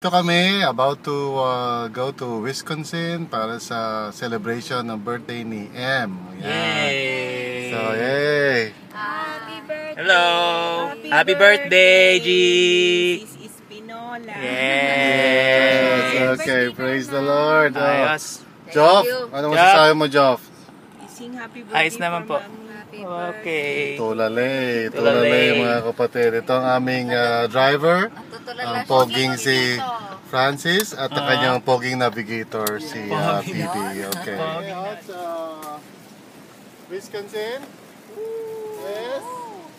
Ito kami about to go to Wisconsin para sa celebration ng birthday ni M. Yay! So, yay! Happy birthday! Hello! Happy birthday, G! This is Pinola. Yes! Okay, praise the Lord. Ayos. Joff, ano masasabi mo, Joff? Sing happy birthday Ayos naman po. Okay. Tulalay mga kapatid. Ito ang aming driver, ang poging si Francis at ang kanyang poging navigator si PB. Okay. Wisconsin? Yes?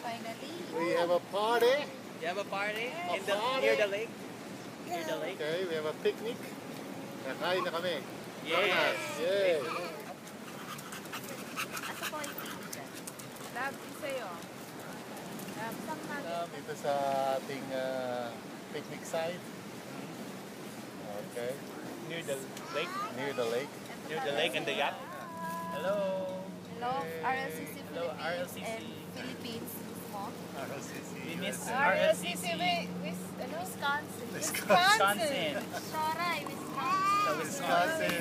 Finally. We have a party. You have a party near the lake? Near the lake? Okay, we have a picnic. Nakain na kami. Yes! Yay! Asa po yung pizza? Love, sa'yo. Love, Dito sa ating picnic site. Okay. Near the lake? Near the lake. Near the lake and the yacht? Hello! Hello, RLCC Hello, Philippines RLCC. and Philippines mismo. We miss RLCC RLCC. Wisconsin. Wisconsin. Soray, Wisconsin. Sa Wisconsin.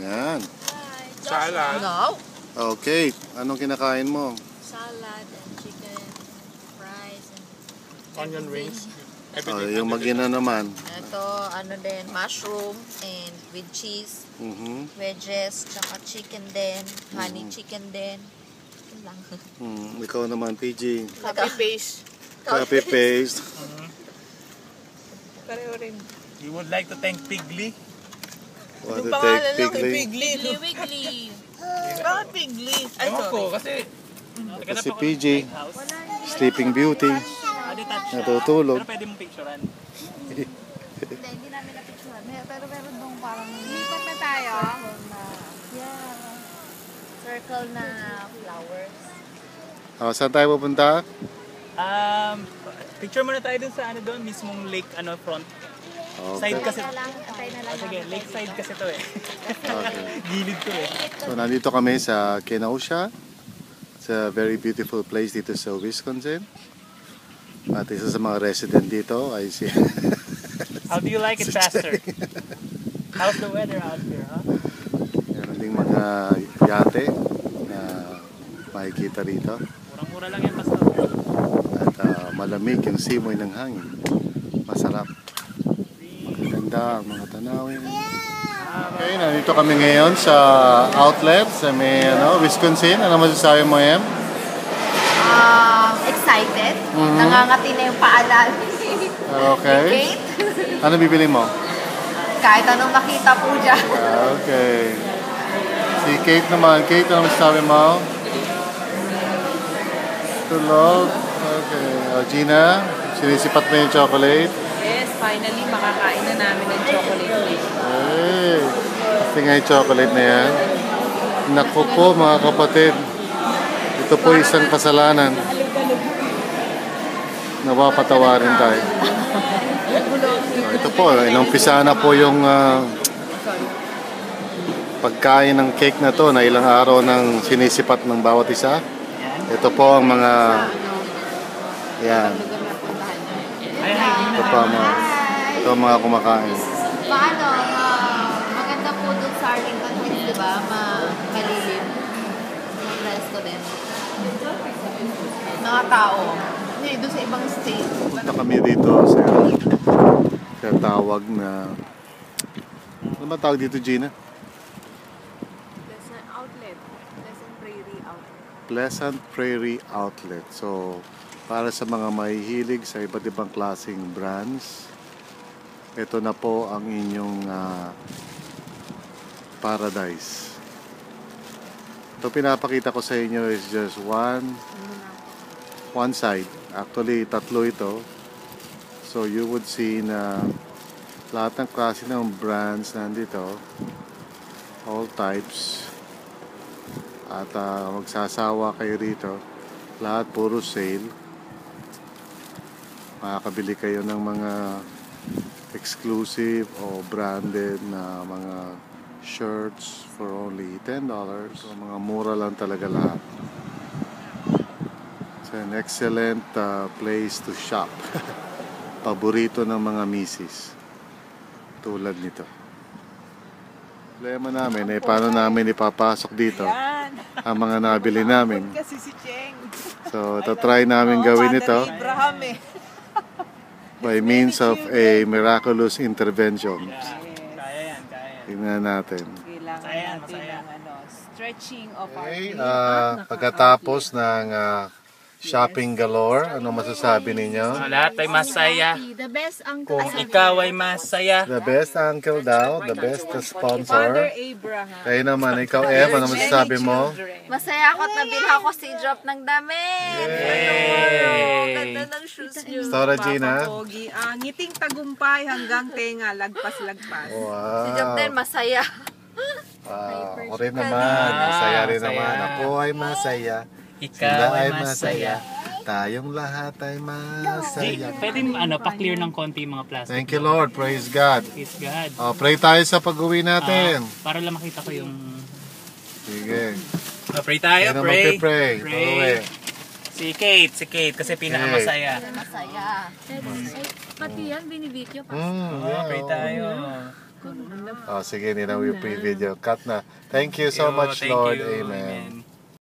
Yan. Salad. No. Okay. Anong kinakain mo? Salad and chicken, fries and Onion rings. Oh, yung magina naman. ito, ano din, mushroom and with cheese, wedges, tsaka chicken din, honey chicken din. Yun lang. Ikaw naman, PG. Copy paste. Copy paste. Pareho rin. You would like to thank Pigly? Want to take pigly? Wiggly Wiggly. Bakit pigli? Ay, Ewan ko, sorry. kasi... Kasi PG, Sleeping Beauty, natutulog. Pero pwede mong picturean. Hindi namin na-picturean. Pero meron dong parang Lipat na tayo. circle na flowers. Oh, saan tayo pupunta? Picture muna tayo dun sa ano doon, mismong lake front. Side kasi. Antay na lang. Sige, lake side kasi to eh. Okay. Gilid to eh. So, nandito kami sa Kenosha. It's a very beautiful place dito sa Wisconsin. At isa sa mga resident dito ay si... How do you like it, Pastor? How's the weather out here, huh? Meron ding mga yate na makikita rito. Murang-mura lang yan, Pastor. At malamig yung simoy ng hangin. Masarap. Maganda ang mga tanawin. Okay, nandito kami ngayon sa outlet sa may Wisconsin. Ano masasabi mo, Em? Excited. Nangangati na yung paalala. Okay. Kate. Ano bibili mo? Kahit anong makita po dyan. Okay. Si Kate naman. Kate, ano masasabi mo? Tulog. Okay. O, Gina, sinisipat mo yung chocolate. Yes, finally makakain na namin ng chocolate cake. Hey, kasi nga yung chocolate na yan. Naku po mga kapatid. Ito po isang kasalanan. Napapatawarin tayo. So, ito po, inumpisa na po yung pagkain ng cake na to na ilang araw nang sinisipat ng bawat isa. Ito po ang mga yan. Ito pa ito ang mga kumakain. Paano? Maganda po doon sa Arlington Heights, di ba? Malilim. Mga resto din. Mga tao. Hindi, doon sa ibang state. Punta kami dito sa tawag na... Ano ba tawag dito, Gina? Pleasant Outlet. Pleasant Prairie Outlet. Pleasant Prairie Outlet. So, para sa mga mahihilig sa iba't ibang klaseng brands, ito na po ang inyong paradise. Ito pinapakita ko sa inyo is just one side. Actually, tatlo ito. So, you would see na lahat ng klase ng brands nandito. All types. At magsasawa kayo rito. Lahat puro sale. Makakabili kayo ng mga exclusive o branded na mga shirts for only $10. So, mga mura lang talaga lahat. It's an excellent place to shop. paborito ng mga misis. Tulad nito. Problema namin paano namin ipapasok dito ang mga nabili namin. Kasi si Cheng. So, tatry namin gawin ito Abraham eh. by means of a miraculous intervention. Kaya yan, kaya yan. Tingnan natin. Kailangan Masaya, natin masaya. ng stretching of our Okay, feet. pagkatapos ng shopping galore, ano masasabi ninyo? Lahat ay masaya. The best uncle. Kung ikaw ay masaya. The best uncle daw, the best Father sponsor. Abraham. Kayo naman, ikaw ano masasabi mo? Masaya ako at nabila ako si drop ng damit. Yay! Ganda ng shoes niyo. Stora Gina? Pogi. Ngiting tagumpay hanggang tenga, lagpas-lagpas. Si drop din masaya. Ako rin naman, masaya rin masaya. naman. Ako ay masaya. Ikaw Sila ay ay masaya. Tayong lahat ay masaya. Pwede pa-clear ng konti yung mga plastic. Thank you Lord, praise God. Praise God. Pray tayo sa pag-uwi natin. Para lang makita ko yung... Sige. Pray tayo, Sino pray. magpipray? Pray. Pag-uwi. Si Kate kasi pinakamasaya. Masaya. Pati yan, binibidyo pa. Pray tayo. Sige, nila yung pre-video. Cut na. Thank you so much, Thank Lord. you. Amen.